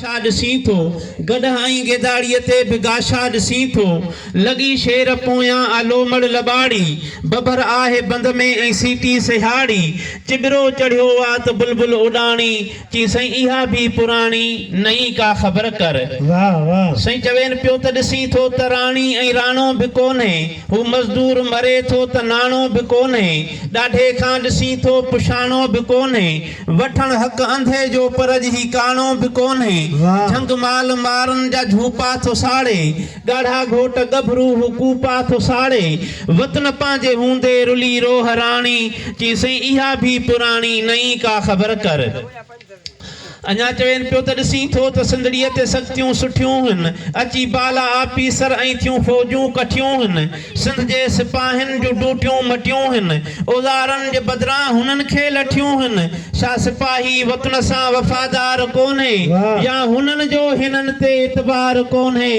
आशा ॾिसी थो गॾहाई गेदाड़ीअ ते बिगाशा ॾिसी थो लॻी शेर पोयां आलोमड़ लॿाड़ी बबर आहे बंद में ऐं सीटी सिहाड़ी चिबरो चढ़ियो आहे त बुलबुल उॾाणी चई साईं इहा बि पुराणी नई का ख़बर कर। वाह वाह। साईं चवेनि पियो त ॾिसी थो त राणी ऐं राणो बि कोन्हे हू मज़दूर मरे थो त नाणो बि कोन्हे ॾाढे खां ॾिसी थो पुछाणो बि कोन्हे वठण हक़ अंधे जो पर जी काणो बि कोन्हे झंग माल मारन जा झूपा थो साड़े ॻाढ़ा घोट गभरू हुकूपा थो साड़े वतन पंहिंजे हूंदे रुली रोह राणी चई साईं इहा बि पुराणी नई का ख़बर कर। अञा चवेनि पियो त ॾिसी थो त सिंधड़ीअ ते सख़्तियूं सुठियूं आहिनि अची बाला आफीसर ऐं थियूं फ़ौजूं कठियूं आहिनि सिंध जे सिपाहियुनि जूं ड्यूटियूं मटियूं आहिनि औज़ारनि जे बदिरां हुननि खे लठियूं आहिनि छा सिपाही वतन सां वफ़ादार कोन्हे या हुननि जो हिननि ते एतबार कोन्हे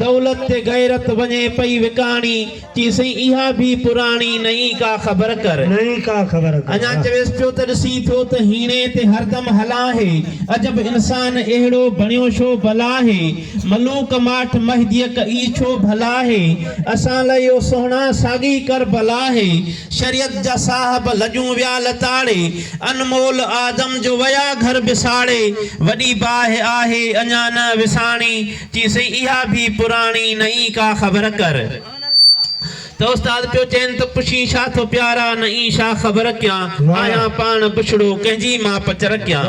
दौलत ते गैरत वञे पई विकाणी चई साईं इहा बि पुराणी नई का ख़बर कर। नई का ख़बर कर। अञा चवेसि पियो त ॾिसी थो त हीणे ते हरदम हलाहे अजब इंसान अहिड़ो बणियो छो भला है मलूक माठ महदीअ कई छो भला है असां लाइ इहो सोहणा साॻी कर भला है शरीयत जा साहब लजूं विया लताड़े अनमोल आदम जो वया घर बिसाड़े वॾी बाहि आहे अञा न विसाणी चई साईं इहा बि पुराणी नई का ख़बर कर। तो उस्ताद पियो चेन तो पुछी छा थो प्यारा नई छा ख़बर क्या आया पान पुछड़ो कंहिंजी मां पचर क्या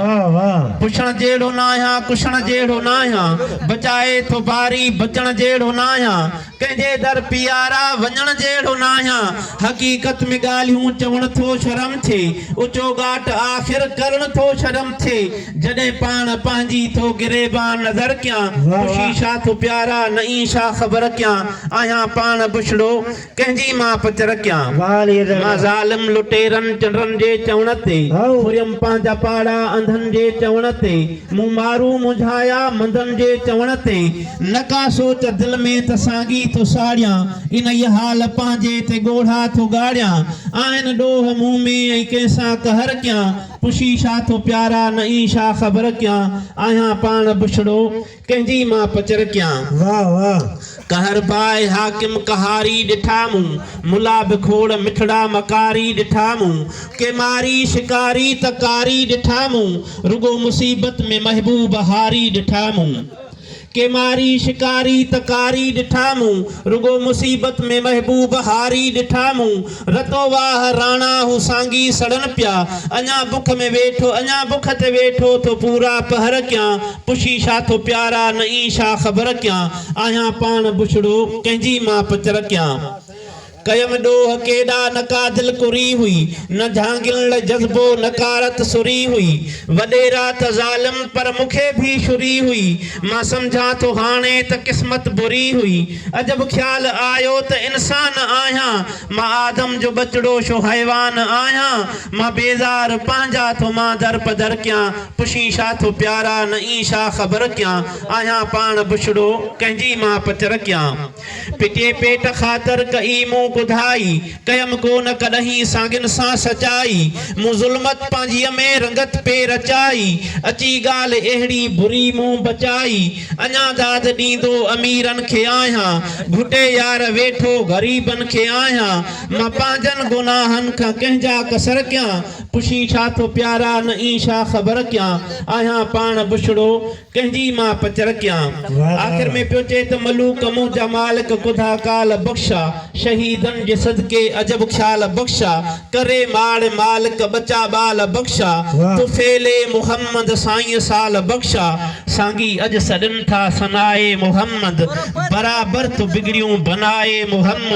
पुछण जेड़ो ना आया कुछण जेड़ो ना आया बचाए तो बारी बचण जेड़ो ना आया कंहिंजे दर पियारा वञण जेड़ो ना आया हकीकत में ॻाल्हियूं चवण थो शर्म थे ऊंचो घाट आखिर करण थो शर्म थे जॾहिं पाण पंहिंजी थो गिरेबान नज़र क्या पुछी छा थो प्यारा नई छा ख़बर क्या आया पान पुछड़ो कंहिंजी मां पचर क्या मां ज़ालिम लुटेरनि चंडरनि जे चवण ते फुरियम पंहिंजा पाड़ा अंधनि जे चवण ते मूं मारू मुझाया मंदनि जे चवण ते नका सोच दिलि में त साॻी थो साड़ियां इन ई हाल पंहिंजे ते ॻोढ़ा थो ॻाड़ियां आहिनि ॾोह मुंहुं में ऐं कंहिंसां कहर कयां पुछी छा थो प्यारा नई छा ख़बर कयां आहियां पाण बुछड़ो कंहिंजी मां पचर कयां। वाह वाह। कहर बाय हाकिम कहारी ॾिठा मूं मुला बिखोड़ मिठड़ा मकारी ॾिठा मूं के मारी शिकारी तकारी ॾिठा मूं रुगो मुसीबत में महबूब हारी ॾिठा मूं के मारी शिकारी तकारी ॾिठा मूं रुगो मुसीबत में महबूब हारी ॾिठा मूं रतो वाह राणा हू सांगी सड़न पिया अञा बुख में वेठो अञा बुख ते वेठो तो पूरा पहर कयां पुछी छा थो प्यारा नई छा ख़बर कयां आहियां पाण बुछड़ो कंहिंजी मां पचर कयां। कयम ॾोह केॾा नका दिल कुरी हुई न झांगिल जज़्बो नकारत सुरी हुई वॾेरा त ज़ालिम पर मूंखे भी शुरी हुई मां सम्झां थो हाणे त क़िस्मत बुरी हुई अजब ख़्याल आयो त इंसान आहियां मां आदम जो बचड़ो छो हैवान आहियां मां बेज़ार पंहिंजा थो मां दर पदर कयां पुछी छा थो प्यारा नई छा ख़बर कयां आहियां पाण बुछड़ो कंहिंजी मां पचर कयां पिटे पेट ख़ातिर कई मूं बुधाई कयम कोन कॾहिं सागिन सां सचाई मूं ज़ुल्मत पंहिंजीअ में रंगत पे रचाई अची ॻाल्हि अहिड़ी बुरी मूं बचाई अञा दाद ॾींदो अमीरनि खे आहियां घुटे यार वेठो ग़रीबनि खे आहियां मां पंहिंजनि गुनाहनि खां कंहिंजा कसर कयां पुछी छा थो प्यारा नई छा ख़बर कयां आहियां पाण बुछड़ो कंहिंजी मां पचर कयां। आख़िर में पियो चए त मलूक मुंहिंजा मालिक कुधा काल बख़्शा शहीदनि जे सदके अजब ख़्याल बख़्शा करे माड़ मालिक बचा बाल बख़्शा तू फेले मुहम्मद साईं साल बख़्शा सांगी अज सॾनि था सनाए मुहम्मद बराबर तू बिगड़ियूं बनाए मुहम्मद।